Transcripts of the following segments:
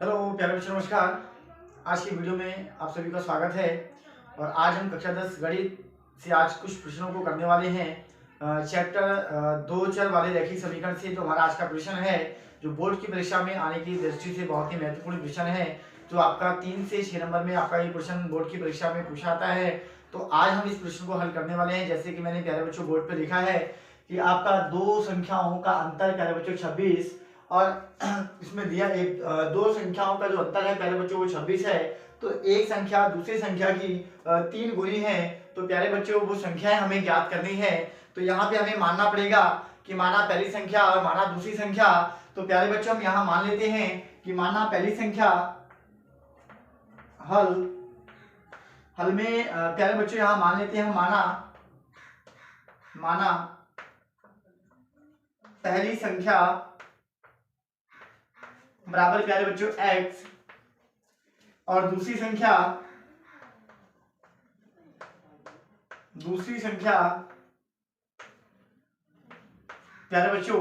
Hello प्यारे बच्चों, नमस्कार। आज की वीडियो में आप सभी का स्वागत है। और आज हम कक्षा 10 गणित से आज कुछ प्रश्नों को करने वाले हैं। चैप्टर 2 चर वाले रैखिक समीकरण से जो हमारा आज का प्रश्न है, जो बोर्ड की परीक्षा में आने की दृष्टि से बहुत ही महत्वपूर्ण प्रश्न है, जो आपका 3 से 6 नंबर में आपका ये प्रश्न बोर्ड की परीक्षा में पूछा आता है। तो आज हम इस प्रश्न को हल करने वाले हैं। जैसे कि मैंने प्यारे बच्चों बोर्ड पर लिखा है कि आपका दो संख्याओं का अंतर प्यारे बच्चों 26 और इसमें दिया दो संख्याओं का जो अंतर है प्यारे बच्चों वो 26 है। तो एक संख्या दूसरी संख्या की 3 गुनी है। तो प्यारे बच्चों वो संख्याएं हमें ज्ञात करनी है। तो यहाँ पे हमें मानना पड़ेगा कि माना पहली संख्या और माना दूसरी संख्या। तो प्यारे बच्चों हम यहाँ मान लेते हैं कि माना पहली संख्या हल में प्यारे बच्चों यहाँ मान लेते हैं हम माना पहली संख्या बराबर प्यारे बच्चों x और दूसरी संख्या प्यारे बच्चों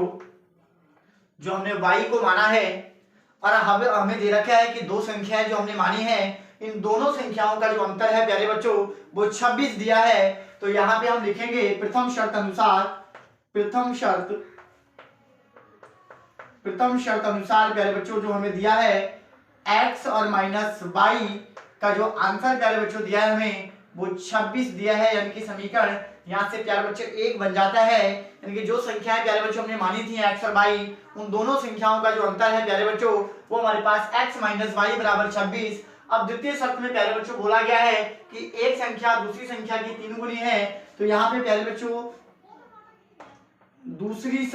जो हमने y को माना है और हमें दे रखा है कि दो संख्याएं जो हमने मानी है, इन दोनों संख्याओं का जो अंतर है प्यारे बच्चों वो 26 दिया है। तो यहाँ पे हम लिखेंगे प्रथम शर्त अनुसार प्यारे बच्चों जो हमें दिया है x और माइनस y का जो आंसर प्यारे बच्चों दिया है हमें वो 26 दिया है। यानी कि समीकरण यहाँ से प्यारे बच्चों एक बन जाता है। यानी कि जो संख्याएं प्यारे बच्चों हमने मानी थी x और y, उन दोनों संख्याओं का जो अंतर है प्यारे बच्चों वो हमारे पास x माइनस y बराबर 26। अब द्वितीय शर्त में प्यारे बच्चों बोला गया है कि एक संख्या दूसरी संख्या की 3 गुनी है। तो यहाँ पे प्यारे बच्चों दूसरी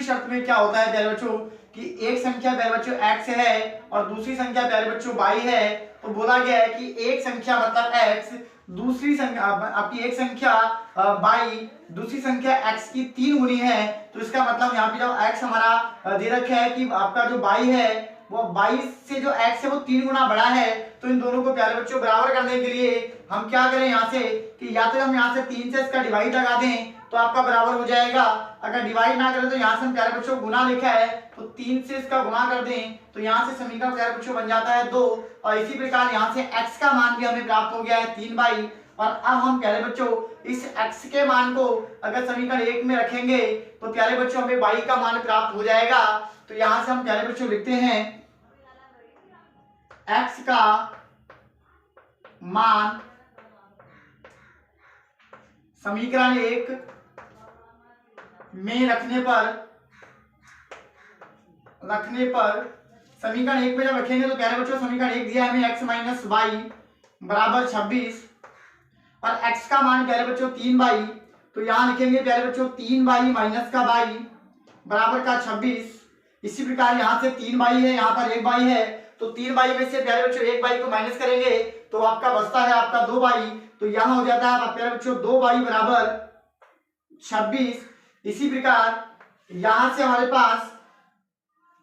शर्त में क्या होता है प्यारे बच्चों कि एक संख्या प्यारे बच्चों x है और दूसरी संख्या प्यारे बच्चों y है। तो बोला गया है कि एक संख्या मतलब x, दूसरी संख्या आपकी एक संख्या y, दूसरी संख्या x की 3 गुनी है। तो इसका मतलब यहाँ पे जो x हमारा दे रखा है कि आपका जो y है वो y से जो x है वो 3 गुना बड़ा है। तो इन दोनों को प्यारे बच्चों बराबर करने के लिए हम क्या करें यहाँ से कि या तो हम यहाँ से 3 से इसका डिवाइड लगा दें तो आपका बराबर हो जाएगा। अगर डिवाइड ना करें तो यहाँ से हम प्यारे बच्चों गुना लिखा है तो 3 से इसका गुना कर दें तो यहाँ से समीकरण प्यारे बच्चों बन जाता है 2। और इसी प्रकार यहाँ से x का मान भी हमें प्राप्त हो गया है 3y। और अब हम प्यारे बच्चों इस x के मान को अगर समीकरण 1 में रखेंगे तो प्यारे बच्चों हमें y का मान प्राप्त हो जाएगा। तो यहाँ से हम प्यारे बच्चों लिखते हैं x का मान समीकरण 1 में रखने पर समीकरण 1 में जब रखेंगे तो प्यारे बच्चों समीकरण 1 दिया है हमें x माइनस y बराबर 26 और x का मान प्यारे बच्चों 3y। तो यहाँ लिखेंगे प्यारे बच्चों 3y माइनस का y बराबर का 26। इसी प्रकार यहाँ से 3y है, यहाँ पर 1y है। तो 3y में से प्यारे बच्चों 1y को माइनस करेंगे तो आपका बचता है आपका 2y। तो यहाँ हो जाता है प्यारे बच्चों 2y बराबर 26। इसी प्रकार यहाँ से हमारे पास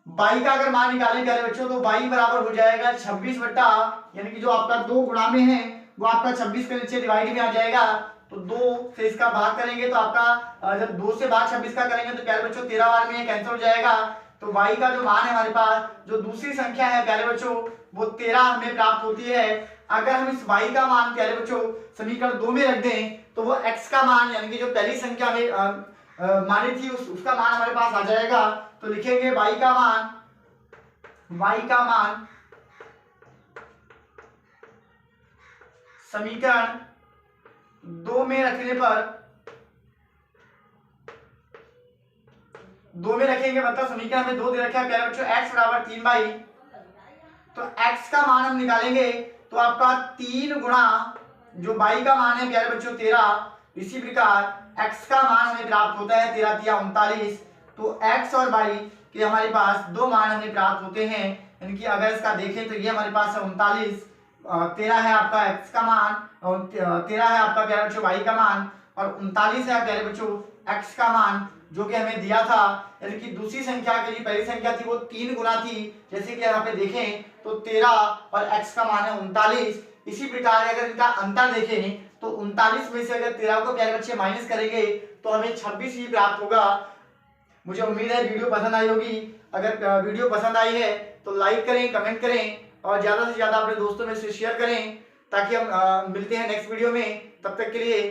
y का अगर मान निकालें प्यारे बच्चों तो y बराबर हो जाएगा 26 बट्टा, यानी कि जो आपका 2 गुणा में है वो आपका 26 के नीचे डिवाइड में आ जाएगा। तो 2 से इसका भाग करेंगे तो आपका जब 2 से भाग 26 का करेंगे तो प्यारे बच्चों 13 बार में कैंसिल हो जाएगा। तो y का जो मान है हमारे पास जो दूसरी संख्या है प्यारे बच्चों वो 13 हमें प्राप्त होती है। अगर हम इस y का मान प्यारे बच्चों समीकरण 2 में रख दें तो वो x का मान यानी कि जो पहली संख्या में मानी थी उसका मान हमारे पास आ जाएगा। तो लिखेंगे y का मान समीकरण 2 में रखने पर 2 में रखेंगे मतलब समीकरण में 2 दे रखा है प्यारे बच्चों x बराबर 3y। तो x का मान हम निकालेंगे तो आपका 3 गुणा जो y का मान है प्यारे बच्चों 13। इसी प्रकार x का मान हमें प्राप्त होता है 13 तिया 39। तो x और y के हमारे पास दो मान हमें प्राप्त होते हैं। यानी कि अगर इसका देखें तो ये हमारे पास है 39, 13 है आपका x का मान, 13 है आपका प्यारे बच्चों y का मान और 39 है प्यारे बच्चों x का मान जो कि हमें दिया था। यानी कि दूसरी संख्या के लिए पहली संख्या थी वो 3 गुना थी, जैसे कि यहाँ पे देखें तो 13 और x का मान है 39। इसी प्रकार अगर इनका अंतर देखें तो 39 में से अगर 13 को प्यारे बच्चे माइनस करेंगे तो हमें 26 ही प्राप्त होगा। मुझे उम्मीद है वीडियो पसंद आई होगी। अगर वीडियो पसंद आई है तो लाइक करें, कमेंट करें और ज़्यादा से ज़्यादा अपने दोस्तों में से शेयर करें, ताकि हम मिलते हैं नेक्स्ट वीडियो में। तब तक के लिए